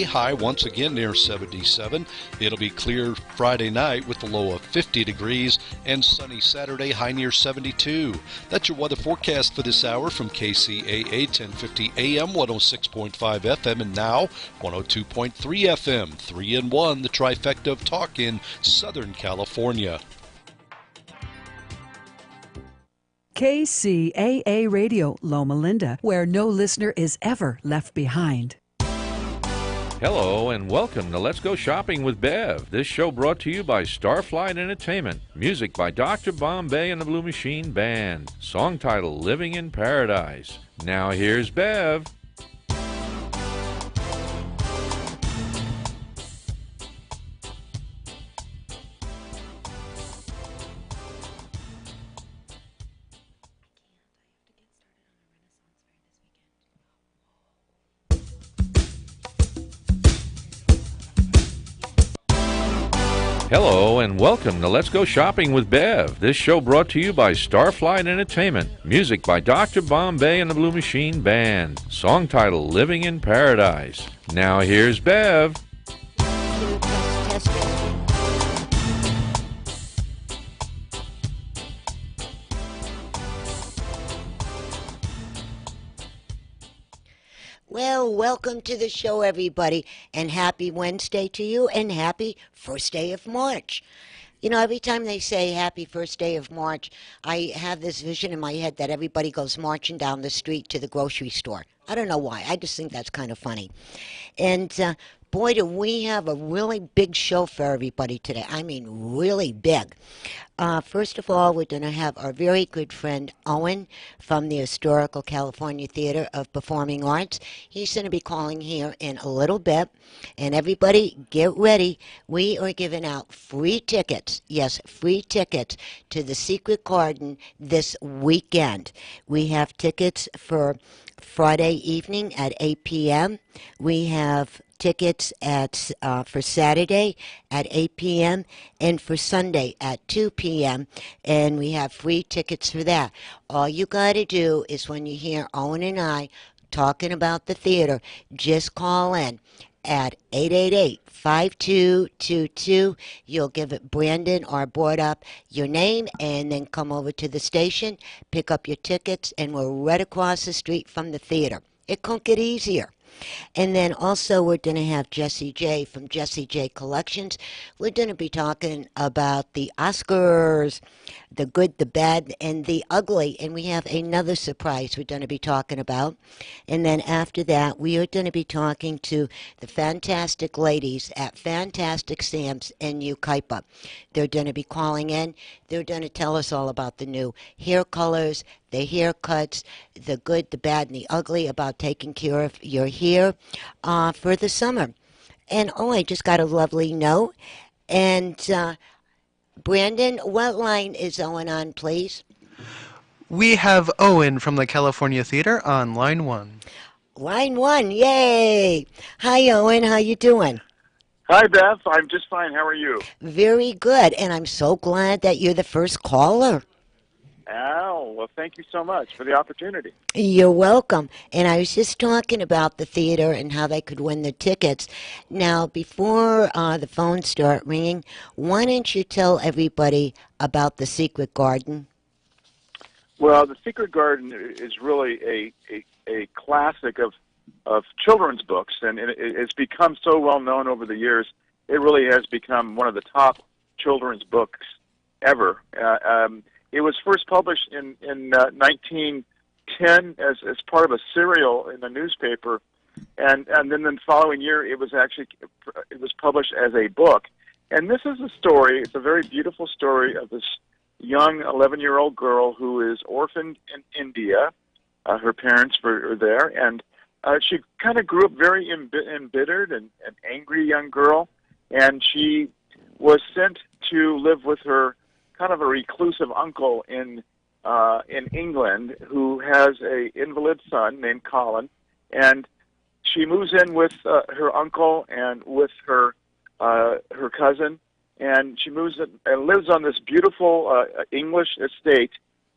high once again near 77. It'll be clear Friday night with the low of 50 degrees, and sunny Saturday, high near 72. That's your weather forecast for this hour from KCAA 1050 AM, 106.5 FM, and now 102.3 FM, 3-in-1, the trifecta of talk in Southern California. KCAA Radio, Loma Linda, where no listener is ever left behind. Hello and welcome to Let's Go Shopping with Bev. This show brought to you by Starflight Entertainment. Music by Dr. Bombay and the Blue Machine Band. Song title, Living in Paradise. Now here's Bev. Hello and welcome to Let's Go Shopping with Bev. This show brought to you by Starflight Entertainment. Music by Dr. Bombay and the Blue Machine Band. Song title, Living in Paradise. Now here's Bev. Well, welcome to the show, everybody, and happy Wednesday to you, and happy first day of March. You know, every time they say happy first day of March, I have this vision in my head that everybody goes marching down the street to the grocery store. I don't know why. I just think that's kind of funny. And boy, do we have a really big show for everybody today. I mean, really big. First of all, we're going to have our very good friend Owen from the Historical California Theater of Performing Arts. He's going to be calling here in a little bit. And everybody, get ready. We are giving out free tickets. Yes, free tickets to the Secret Garden this weekend. We have tickets for Friday evening at 8 p.m. We have tickets at for Saturday at 8 p.m. and for Sunday at 2 p.m. and we have free tickets for that. All you got to do is when you hear Owen and I talking about the theater, just call in at 888-5222. You'll give it Brandon or Board Up your name and then come over to the station, pick up your tickets, and we're right across the street from the theater. It couldn't get easier. And then also we're going to have Jessie J from Jessie J Collections. We're going to be talking about the Oscars, the good, the bad, and the ugly. And we have another surprise we're going to be talking about. And then after that, we are going to be talking to the fantastic ladies at Fantastic Sam's in Yucaipa. They're going to be calling in. They're going to tell us all about the new hair colors, the haircuts, the good, the bad, and the ugly, about taking care of your hair for the summer. And I just got a lovely note. And Brandon, what line is Owen on, please? We have Owen from the California Theater on line 1. Line 1, yay! Hi, Owen, how you doing? Hi, Beth. I'm just fine. How are you? Very good, and I'm so glad that you're the first caller. Oh, well, thank you so much for the opportunity. You're welcome. And I was just talking about the theater and how they could win the tickets. Now, before the phones start ringing, why don't you tell everybody about the Secret Garden? Well, the Secret Garden is really a classic of children's books, and it's become so well known over the years. It really has become one of the top children's books ever. It was first published in 1910 as part of a serial in the newspaper, and then the following year it was published as a book. And this is a story. It's a very beautiful story of this young 11-year-old girl who is orphaned in India. Her parents were there, and she kind of grew up very embittered and an angry young girl, and she was sent to live with her kind of a reclusive uncle in England who has a invalid son named Colin, and she moves in with her uncle and with her cousin, and she moves in and lives on this beautiful English estate,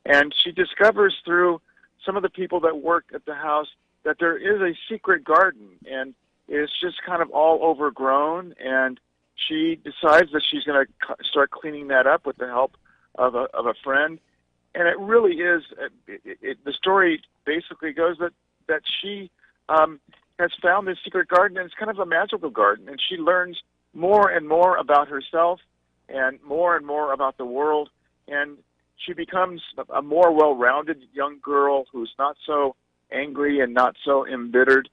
and she discovers through some of the people that work at the house that there is a secret garden, and is just kind of all overgrown, and she decides that she's going to start cleaning that up with the help of a friend. And it really is. The story basically goes that she has found this secret garden, and it's kind of a magical garden, and she learns more and more about herself and more about the world, and she becomes a more well-rounded young girl who's not so angry and not so embittered.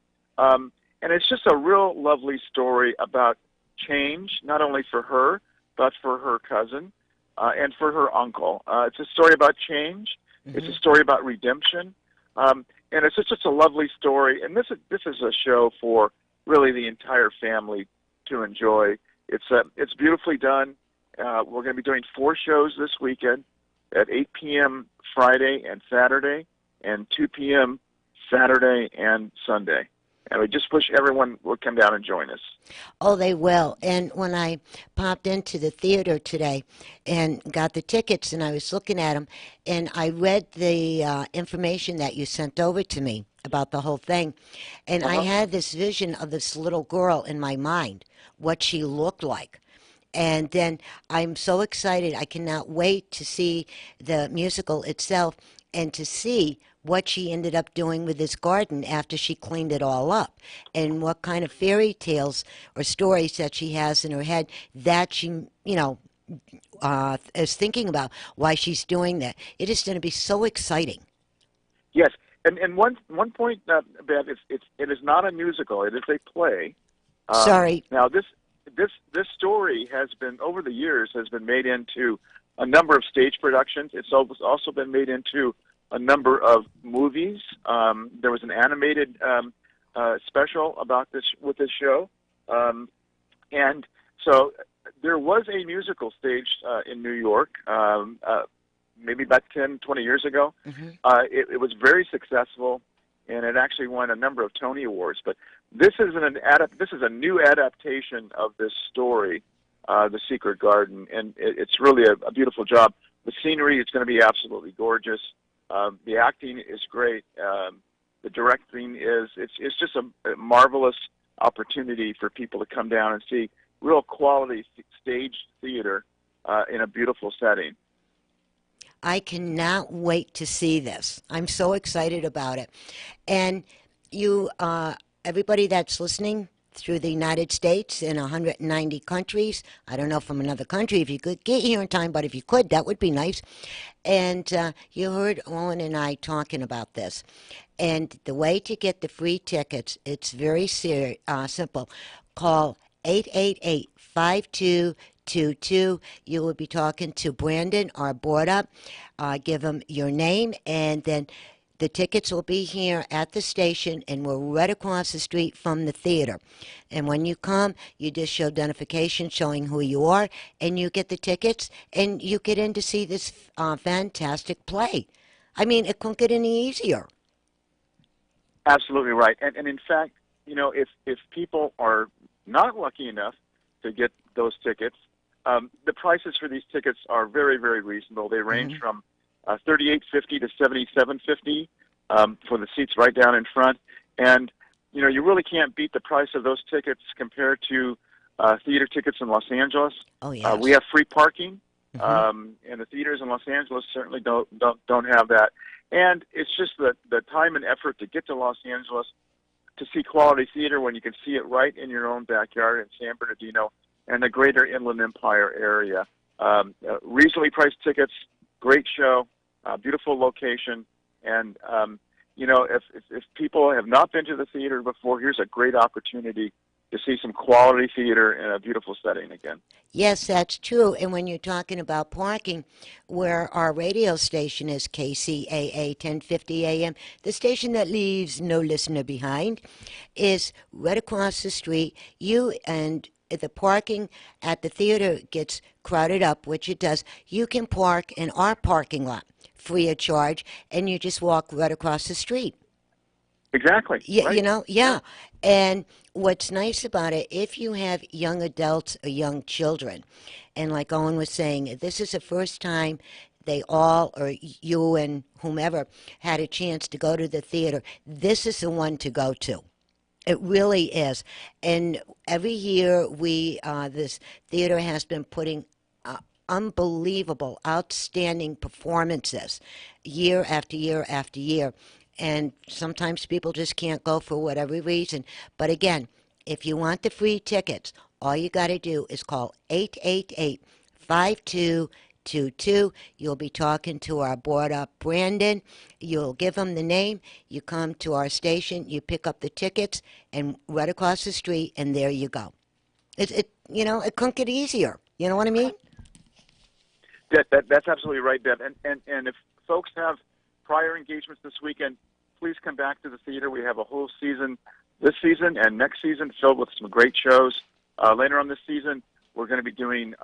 And it's just a real lovely story about change, not only for her, but for her cousin and for her uncle. It's a story about change. Mm-hmm. It's a story about redemption. And it's just a lovely story. And this is a show for really the entire family to enjoy. It's beautifully done. We're going to be doing 4 shows this weekend at 8 p.m. Friday and Saturday, and 2 p.m. Saturday and Sunday. And we just wish everyone would come down and join us. Oh, they will. And when I popped into the theater today and got the tickets, and I was looking at them, and I read the information that you sent over to me about the whole thing, and I had this vision of this little girl in my mind, what she looked like. And then I'm so excited. I cannot wait to see the musical itself and to see what she ended up doing with this garden after she cleaned it all up, and what kind of fairy tales or stories that she has in her head that she, is thinking about why she's doing that. It is going to be so exciting. Yes, and one point, Bev, it is not a musical. It is a play. Sorry. Now this story has been, over the years, has been made into a number of stage productions. It's also been made into a number of movies. There was an animated special about this with this show, and so there was a musical staged in New York, maybe about 10, 20 years ago. Mm-hmm. It was very successful, and it actually won a number of Tony Awards. But this is a new adaptation of this story, The Secret Garden, and it's really a beautiful job. The scenery is going to be absolutely gorgeous. The acting is great. The directing it's just a marvelous opportunity for people to come down and see real quality stage theater in a beautiful setting. I cannot wait to see this. I'm so excited about it. And you, everybody that's listening through the United States in 190 countries, I don't know from another country if you could get here in time, but if you could, that would be nice. And you heard Owen and I talking about this. And the way to get the free tickets, it's very simple. Call 888-5222. You will be talking to Brandon, our board up. Give him your name, and then the tickets will be here at the station, and we're right across the street from the theater. And when you come, you just show identification showing who you are, and you get the tickets, and you get in to see this fantastic play. I mean, it couldn't get any easier. Absolutely right. And in fact, if people are not lucky enough to get those tickets, the prices for these tickets are very, very reasonable. They range from $38.50 to $77.50 for the seats right down in front. And, you really can't beat the price of those tickets compared to theater tickets in Los Angeles. Oh, yes. We have free parking, and the theaters in Los Angeles certainly don't have that. And it's just the time and effort to get to Los Angeles to see quality theater when you can see it right in your own backyard in San Bernardino and the greater Inland Empire area. Reasonably priced tickets, great show, beautiful location, and if people have not been to the theater before, here's a great opportunity to see some quality theater in a beautiful setting again. Yes, that's true. And when you're talking about parking, where our radio station is KCAA 1050 AM, the station that leaves no listener behind, is right across the street. You and the parking at the theater gets crowded up, which it does. You can park in our parking lot free of charge, and you just walk right across the street. Exactly. Yeah, right. Yeah. And what's nice about it, if you have young adults or young children, and like Owen was saying, this is the first time they all, or you and whomever, had a chance to go to the theater, this is the one to go to. It really is. And every year this theater has been putting unbelievable, outstanding performances year after year after year. And sometimes people just can't go for whatever reason. But again, if you want the free tickets, all you got to do is call 888-5222. You'll be talking to our board up Brandon. You'll give him the name. You come to our station. You pick up the tickets, and right across the street, and there you go. It couldn't get easier. You know what I mean? That's absolutely right, Bev. And if folks have prior engagements this weekend, please come back to the theater. We have a whole season this season and next season filled with some great shows. Later on this season, we're going to be doing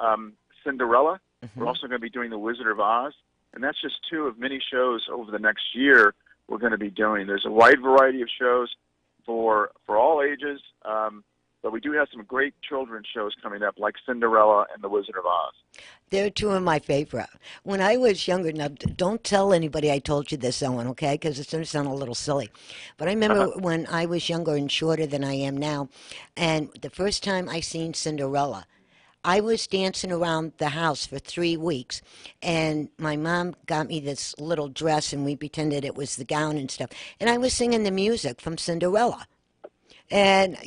Cinderella. Mm-hmm. We're also going to be doing The Wizard of Oz. And that's just two of many shows over the next year we're going to be doing. There's a wide variety of shows for all ages, but we do have some great children's shows coming up, like Cinderella and The Wizard of Oz. They're two of my favorite. When I was younger, now don't tell anybody I told you this, Owen, okay? Because it's going to sound a little silly. But I remember when I was younger and shorter than I am now, and the first time I seen Cinderella, I was dancing around the house for 3 weeks, and my mom got me this little dress, and we pretended it was the gown and stuff. And I was singing the music from Cinderella. And,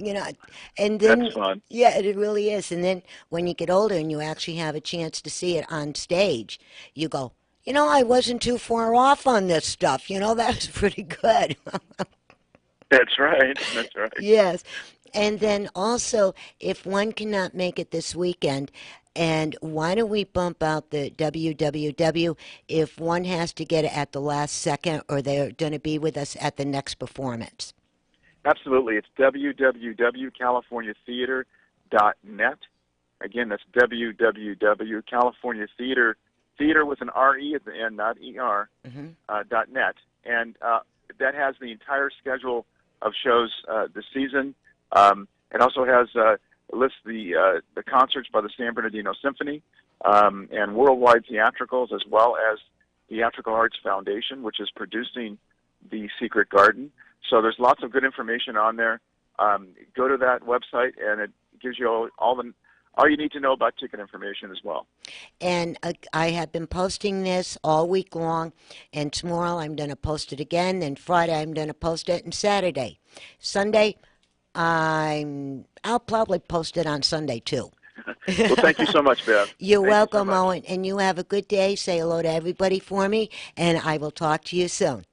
and then, that's fun. Yeah, it really is. And then when you get older and you actually have a chance to see it on stage, you go, I wasn't too far off on this stuff. That was pretty good. That's right. That's right. Yes. And then also, if one cannot make it this weekend, and why don't we bump out the WWW if one has to get it at the last second, or they're going to be with us at the next performance? Absolutely. It's www.californiatheater.net. Again, that's www.californiatheater, theater with an R-E at the end, not E-R, .net. And that has the entire schedule of shows this season. It also has lists the concerts by the San Bernardino Symphony and worldwide theatricals, as well as Theatrical Arts Foundation, which is producing The Secret Garden. So there's lots of good information on there. Go to that website, and it gives you all you need to know about ticket information as well. And I have been posting this all week long, and tomorrow I'm going to post it again, and Friday I'm going to post it, and Saturday. Sunday, I'll probably post it on Sunday, too. Well, thank you so much, Bev. You're welcome, Owen, and you have a good day. Say hello to everybody for me, and I will talk to you soon.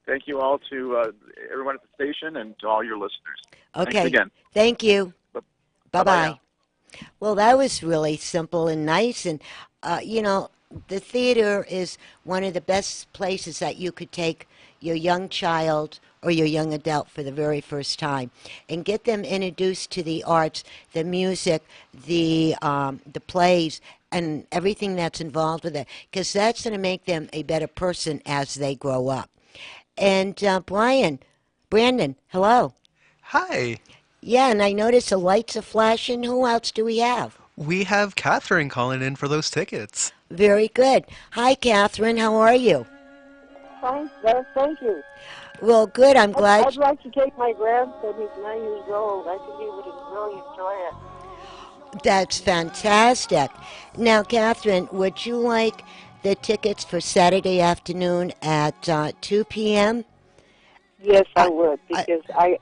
Thank you all to everyone at the station and to all your listeners. Okay. Thanks again. Thank you. Bye-bye. Now. Well, that was really simple and nice. And, the theater is one of the best places that you could take your young child or your young adult for the very first time and get them introduced to the arts, the music, the plays, and everything that's involved with it, because that's going to make them a better person as they grow up. And Brandon, hello. Hi. Yeah, and I noticed the lights are flashing. Who else do we have? We have Catherine calling in for those tickets. Very good. Hi, Catherine. How are you? Fine, Beth. Thank you. Well, good. I'm glad. I'd like to take my grandson. He's 9 years old. I think he would really enjoy it. That's fantastic. Now, Catherine, would you like the tickets for Saturday afternoon at 2 p.m.? Yes, I would, because I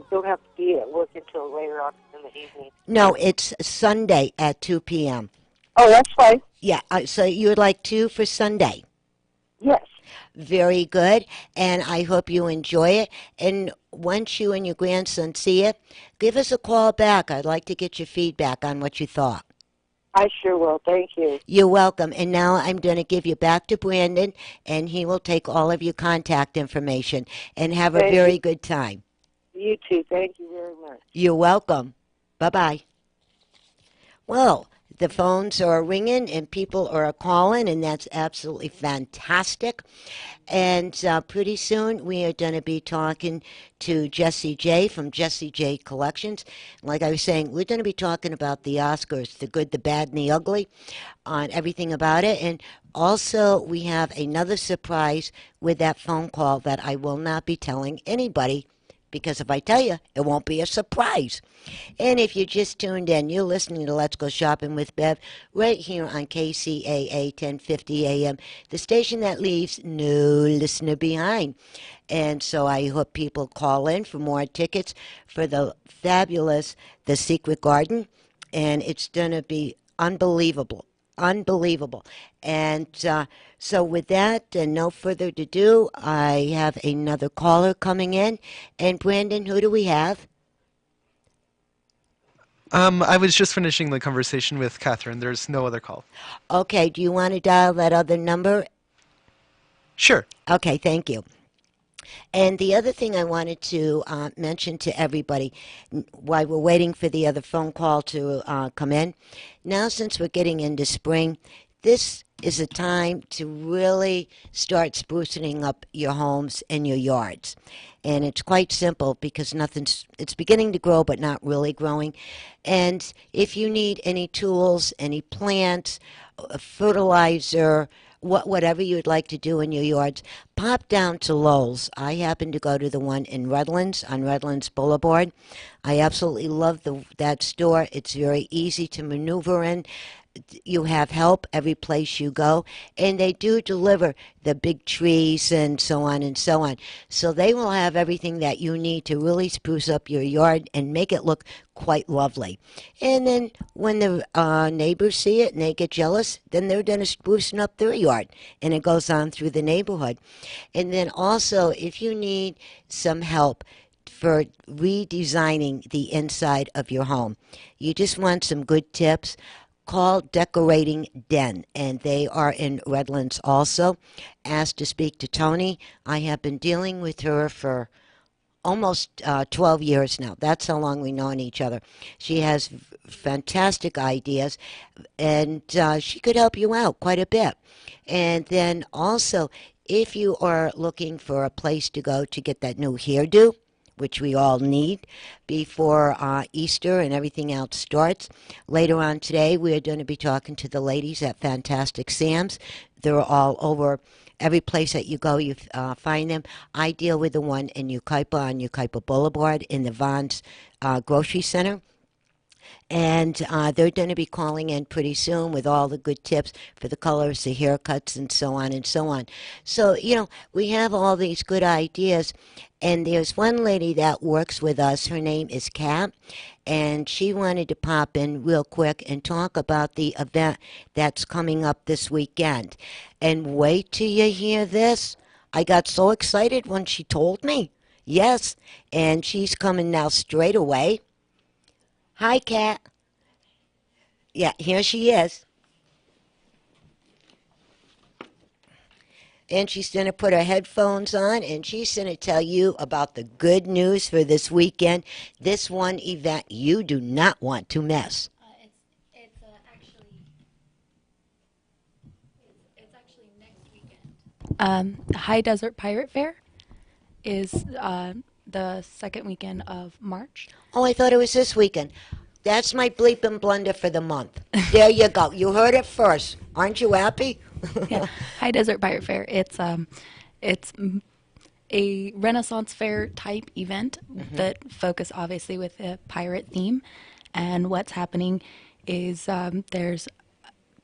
don't have to be at work until later on in the evening. No, it's Sunday at 2 p.m. Oh, that's fine. Yeah, so you would like 2 for Sunday? Yes. Very good, and I hope you enjoy it. And once you and your grandson see it, give us a call back. I'd like to get your feedback on what you thought. I sure will. Thank you. You're welcome. And now I'm going to give you back to Brandon, and he will take all of your contact information. And have a very good time. You too. Thank you very much. You're welcome. Bye-bye. Well, the phones are ringing and people are calling, and that's absolutely fantastic. And pretty soon we are going to be talking to Jessie J from Jessie J Collections. Like I was saying, we're going to be talking about the Oscars, the good, the bad, and the ugly, on everything about it. And also we have another surprise with that phone call that I will not be telling anybody because if I tell you, it won't be a surprise. And if you just tuned in, you're listening to Let's Go Shopping with Bev right here on KCAA 1050 AM, the station that leaves no listener behind. And so I hope people call in for more tickets for the fabulous The Secret Garden, and it's going to be unbelievable. Unbelievable. And so with that, and no further ado, I have another caller coming in. And Brandon, who do we have? I was just finishing the conversation with Catherine. There's no other call. Okay, do you want to dial that other number? Sure. Okay, thank you. And the other thing I wanted to mention to everybody while we're waiting for the other phone call to come in, now since we're getting into spring, this is a time to really start sprucing up your homes and your yards. And it's quite simple because it's beginning to grow but not really growing. And if you need any tools, any plants, fertilizer, whatever you'd like to do in your yards, pop down to Lowe's. I happen to go to the one in Redlands, on Redlands Boulevard. I absolutely love that store. It's very easy to maneuver in. You have help every place you go, and they do deliver the big trees and so on and so on. So they will have everything that you need to really spruce up your yard and make it look quite lovely. And then when the neighbors see it and they get jealous, then they're done sprucing up their yard, and it goes on through the neighborhood. And then also, if you need some help for redesigning the inside of your home, you just want some good tips, call Decorating Den, and they are in Redlands also. Ask to speak to Tony. I have been dealing with her for almost 12 years now. That's how long we've known each other. She has fantastic ideas, and she could help you out quite a bit. And then also, if you are looking for a place to go to get that new hairdo, which we all need before Easter and everything else starts. Later on today, we are going to be talking to the ladies at Fantastic Sam's. They're all over every place that you go, you find them. I deal with the one in Yucaipa on Yucaipa Boulevard in the Vons Grocery Center. And they're going to be calling in pretty soon with all the good tips for the colors, the haircuts, and so on and so on. So, we have all these good ideas. And there's one lady that works with us. Her name is Kat. And she wanted to pop in real quick and talk about the event that's coming up this weekend. And wait till you hear this. I got so excited when she told me. Yes. And she's coming now straight away. Hi, Kat. Yeah, here she is. And she's going to put her headphones on, and she's going to tell you about the good news for this weekend, this one event you do not want to miss. It's actually next weekend. The High Desert Pirate Fair is the second weekend of March. Oh, I thought it was this weekend. That's my bleep and blunder for the month. There you go. You heard it first. Aren't you happy? Yeah, High Desert Pirate Fair. It's a Renaissance fair type event that focus obviously with a pirate theme. And what's happening is there's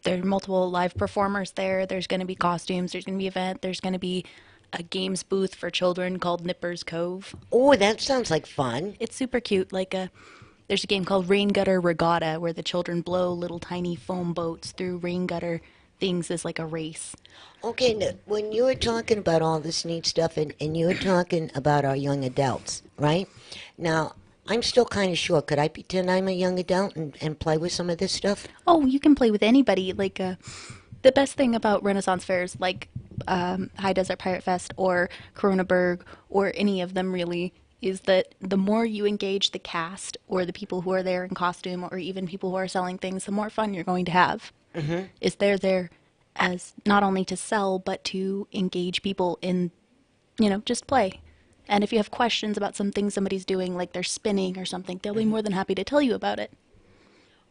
multiple live performers there. There's going to be costumes. There's going to be event. There's going to be a games booth for children called Nipper's Cove. Oh, that sounds like fun. It's super cute. There's a game called Rain Gutter Regatta where the children blow little tiny foam boats through rain gutter things as like a race. Okay, now, when you were talking about all this neat stuff and you were talking about our young adults, right? Now, I'm still kind of sure. Could I pretend I'm a young adult and play with some of this stuff? Oh, you can play with anybody. The best thing about Renaissance fairs like High Desert Pirate Fest or Coronaburg or any of them really is that the more you engage the cast or the people who are there in costume or even people who are selling things, the more fun you're going to have. Mm-hmm. Is they're there as not only to sell, but to engage people in, just play. And if you have questions about some things somebody's doing, like they're spinning or something, they'll be more than happy to tell you about it.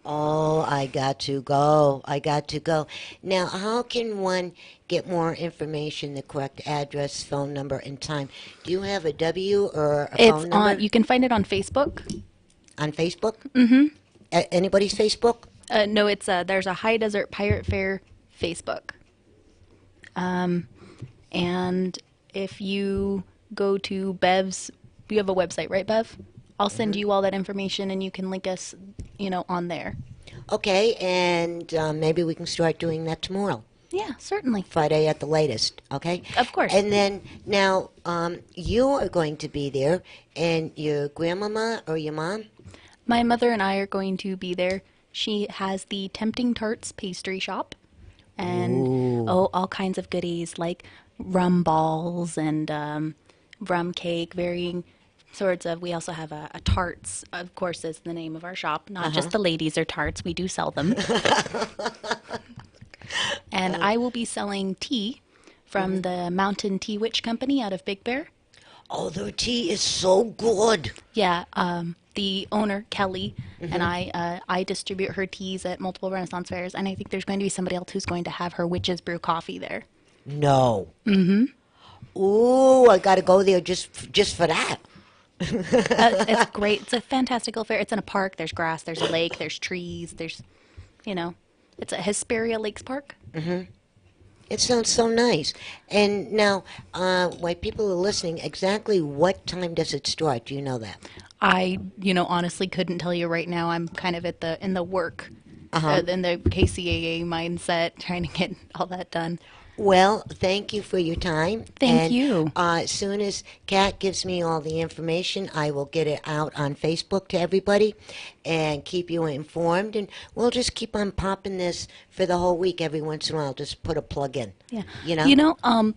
Oh, I got to go. I got to go. Now, how can one get more information, the correct address, phone number, and time? Do you have a W or a It's phone number on. You can find it on Facebook. on Facebook? Mm-hmm. Anybody's Facebook? No, it's there's a High Desert Pirate Fair Facebook. And if you go to Bev's, you have a website, right, Bev? I'll send you all that information, and you can link us, on there. Okay, and maybe we can start doing that tomorrow. Yeah, certainly. Friday at the latest, okay? Of course. And then now you are going to be there, and your grandmama or your mom? My mother and I are going to be there. She has the Tempting Tarts pastry shop, and all kinds of goodies like rum balls and rum cake, varying sorts of. We also have a tarts, of course, is the name of our shop. Not just the ladies are tarts. We do sell them. And I will be selling tea from the Mountain Tea Witch Company out of Big Bear. Oh, their tea is so good. Yeah, the owner, Kelly, and I distribute her teas at multiple Renaissance fairs, and I think there's going to be somebody else who's going to have her Witch's Brew coffee there. No. Mm-hmm. Ooh, I got to go there just for that. It's great. It's a fantastical fair. It's in a park. There's grass. There's a lake. There's trees. There's, it's a Hesperia Lakes Park. It sounds so nice. And now, while people are listening, exactly what time does it start? Do you know that? I, honestly couldn't tell you right now. I'm kind of in the work, in the KCAA mindset, trying to get all that done. Well, thank you for your time. Thank you. As soon as Kat gives me all the information, I will get it out on Facebook to everybody and keep you informed. And we'll just keep on popping this for the whole week. Every once in a while, just put a plug in. Yeah.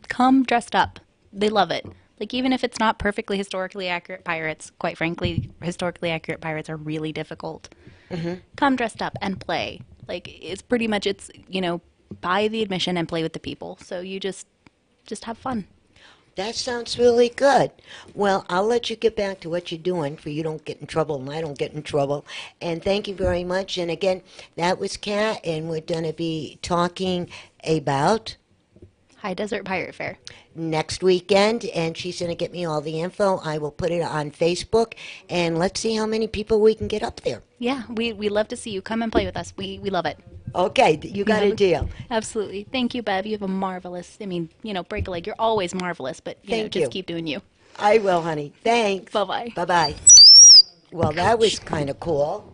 Come dressed up. They love it. Like, even if it's not perfectly historically accurate pirates, quite frankly, historically accurate pirates are really difficult. Come dressed up and play. Like, it's pretty much, buy the admission and play with the people. So you just have fun. That sounds really good. Well, I'll let you get back to what you're doing for you don't get in trouble and I don't get in trouble. And thank you very much. And again, that was Kat, and we're going to be talking about High Desert Pirate Fair. Next weekend, and she's going to get me all the info. I will put it on Facebook, and let's see how many people we can get up there. Yeah, we love to see you. Come and play with us. We love it. Okay, you got a deal. Absolutely. Thank you, Bev. You have a marvelous, break a leg. You're always marvelous, but just keep doing you. I will, honey. Thanks. Bye-bye. Bye-bye. Well, that was kind of cool.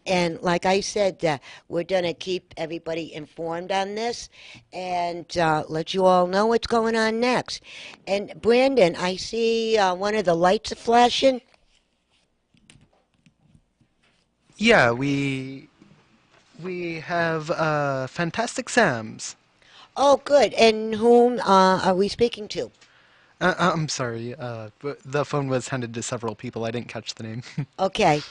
And like I said, we're going to keep everybody informed on this and let you all know what's going on next. And Brandon, I see one of the lights flashing. Yeah, we have Fantastic Sam's. Oh, good. And whom are we speaking to? I'm sorry, the phone was handed to several people. I didn't catch the name. Okay.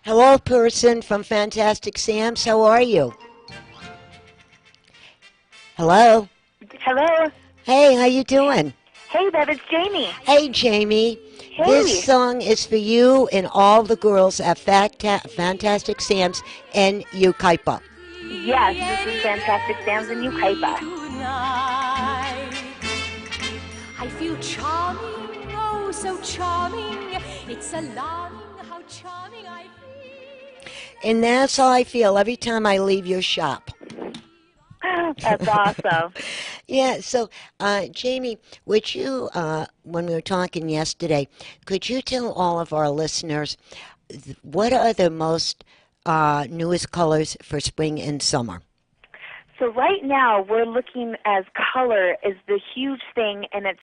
Hello, person from Fantastic Sam's. How are you? Hello? Hello. Hey, how you doing? Hey, Bev, it's Jamie. Hey, Jamie. Hey. This song is for you and all the girls at Fantastic Sam's in Ukaipa. Yes, this is Fantastic Sam's in Ukaipa. I feel charming, oh, so charming. It's alarming how charming I feel. And that's how I feel every time I leave your shop. That's awesome. Yeah, so, Jamie, would you, when we were talking yesterday, could you tell all of our listeners what are the most newest colors for spring and summer? So right now we're looking as color is the huge thing, and it's